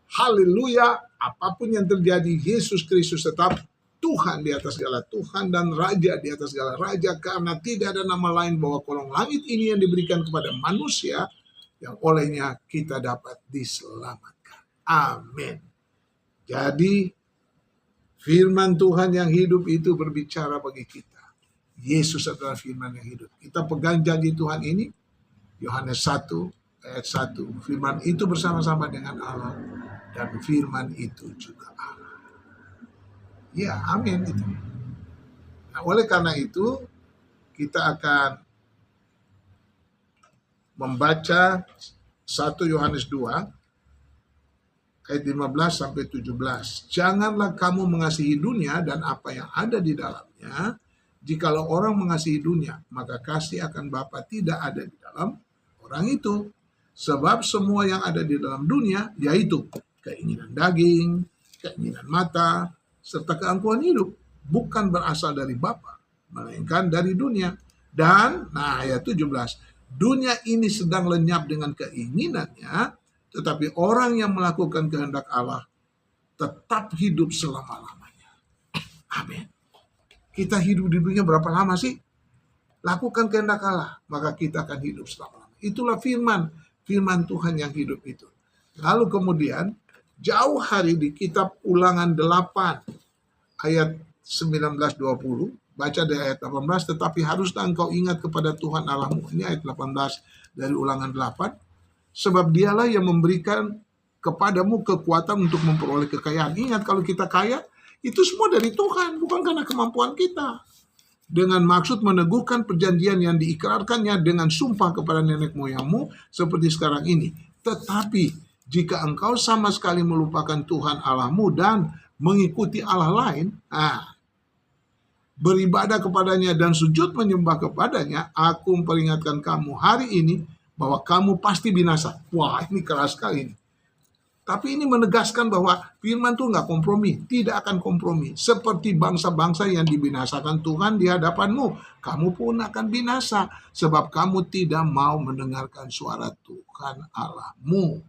Haleluya, apapun yang terjadi, Yesus Kristus tetap Tuhan di atas segala Tuhan dan Raja di atas segala Raja, karena tidak ada nama lain bawah kolong langit ini yang diberikan kepada manusia yang olehnya kita dapat diselamatkan. Amin. Jadi firman Tuhan yang hidup itu berbicara bagi kita. Yesus adalah firman yang hidup. Kita pegang janji Tuhan ini, Yohanes 1 ayat 1. Firman itu bersama-sama dengan Allah, dan firman itu juga Allah. Ya, amin itu. Nah, oleh karena itu, kita akan membaca 1 Yohanes 2 ayat 15 sampai 17. Janganlah kamu mengasihi dunia dan apa yang ada di dalamnya. Jikalau orang mengasihi dunia, maka kasih akan Bapa tidak ada di dalam orang itu. Sebab semua yang ada di dalam dunia, yaitu keinginan daging, keinginan mata, serta keangkuhan hidup, bukan berasal dari Bapa, melainkan dari dunia. Dan, ayat 17, dunia ini sedang lenyap dengan keinginannya, tetapi orang yang melakukan kehendak Allah tetap hidup selama-lamanya. Amin. Kita hidup di dunia berapa lama sih? Lakukan kehendak Allah, maka kita akan hidup selama-lamanya. Itulah firman Tuhan yang hidup itu. Lalu kemudian, jauh hari di kitab Ulangan 8, ayat 19-20, baca dari ayat 18, tetapi haruslah engkau ingat kepada Tuhan Allahmu. Ini ayat 18 dari Ulangan 8. Sebab dialah yang memberikan kepadamu kekuatan untuk memperoleh kekayaan. Ingat, kalau kita kaya, itu semua dari Tuhan, bukan karena kemampuan kita. Dengan maksud meneguhkan perjanjian yang diikrarkannya dengan sumpah kepada nenek moyangmu, seperti sekarang ini. Tetapi, jika engkau sama sekali melupakan Tuhan Allahmu dan mengikuti Allah lain, beribadah kepadanya dan sujud menyembah kepadanya, aku memperingatkan kamu hari ini bahwa kamu pasti binasa. Wah, ini keras sekali ini. Tapi ini menegaskan bahwa firman itu nggak kompromi, tidak akan kompromi. Seperti bangsa-bangsa yang dibinasakan Tuhan di hadapanmu, kamu pun akan binasa, sebab kamu tidak mau mendengarkan suara Tuhan Allahmu.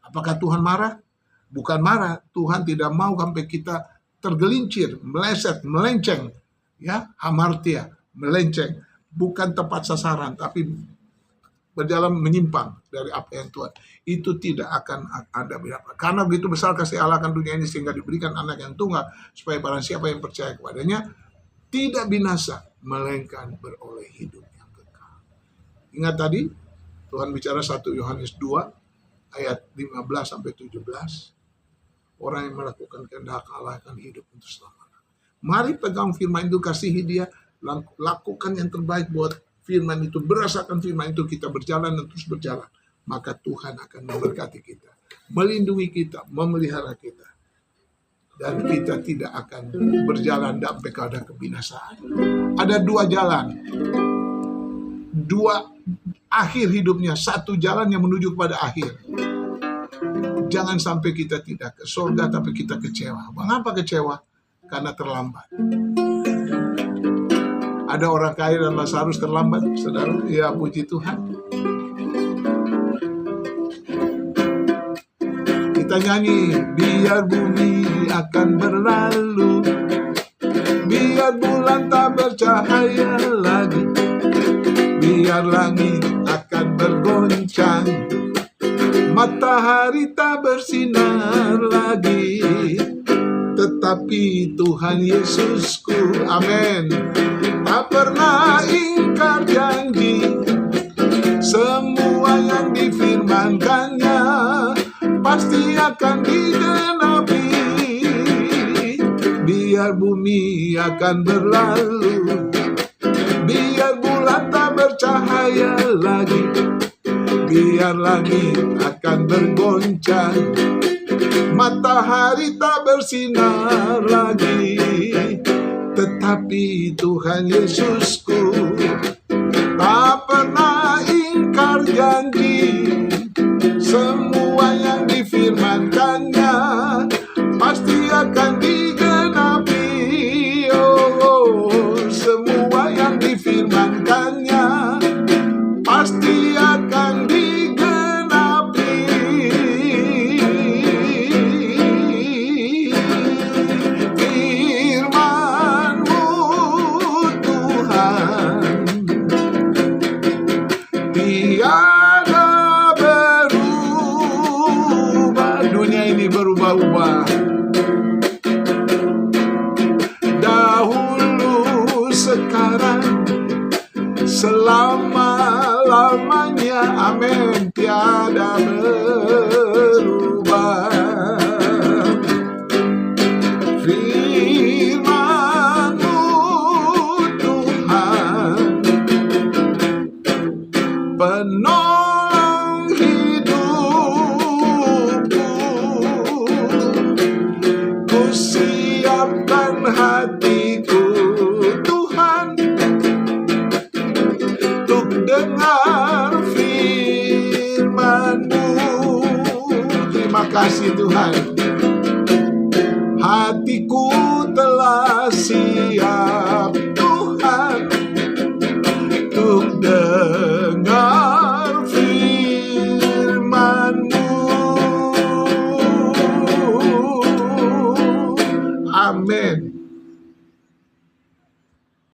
Apakah Tuhan marah? Bukan marah. Tuhan tidak mau sampai kita tergelincir, meleset, melenceng, ya, hamartia, melenceng, bukan tepat sasaran, tapi berjalan menyimpang dari apa yang Tuhan. Itu tidak akan ada berapa. Karena begitu besar kasih Allah akan dunia ini sehingga diberikan anak yang tunggal, supaya barang siapa yang percaya kepadanya tidak binasa, melainkan beroleh hidup yang kekal. Ingat tadi Tuhan bicara 1 Yohanes 2 ayat 15 sampai 17. Orang yang melakukan kehendak Allah akan hidup untuk selamanya. Mari pegang firman itu, kasihi dia, lakukan yang terbaik buat firman itu. Berdasarkan firman itu kita berjalan dan terus berjalan, maka Tuhan akan memberkati kita, melindungi kita, memelihara kita, dan kita tidak akan berjalan sampai kepada kebinasaan. Ada dua jalan, dua akhir hidupnya, satu jalan yang menuju kepada akhir. Jangan sampai kita tidak ke surga, tapi kita kecewa. Mengapa kecewa? Karena terlambat. Ada orang kaya dan Lazarus terlambat, saudara. Ya, puji Tuhan. Kita nyanyi, biar bumi akan berlalu, biar bulan tak bercahaya lagi, biar langit akan bergoncang, matahari tak bersinar lagi, tetapi Tuhan Yesusku, amin, tak pernah ingkar janji. Semua yang difirmankannya pasti akan digenapi. Biar bumi akan berlalu, biar bulan tak bercahaya lagi, biar langit akan bergoncang, matahari tak bersinar lagi, tetapi Tuhan Yesusku tak pernah ingkar janji. Semua yang difirmankannya pasti akan digenapi. Semua yang difirmankannya pasti akan digenapi. dunia ini berubah-ubah. Dahulu, sekarang, selama-lamanya, amin, tiada berubah. Firman-Mu Tuhan, penolong hidupku, ku siapkan hatiku Tuhan, untuk dengar firman-Mu. Terima kasih Tuhan. Hatiku telah siap Tuhan, untuk dengar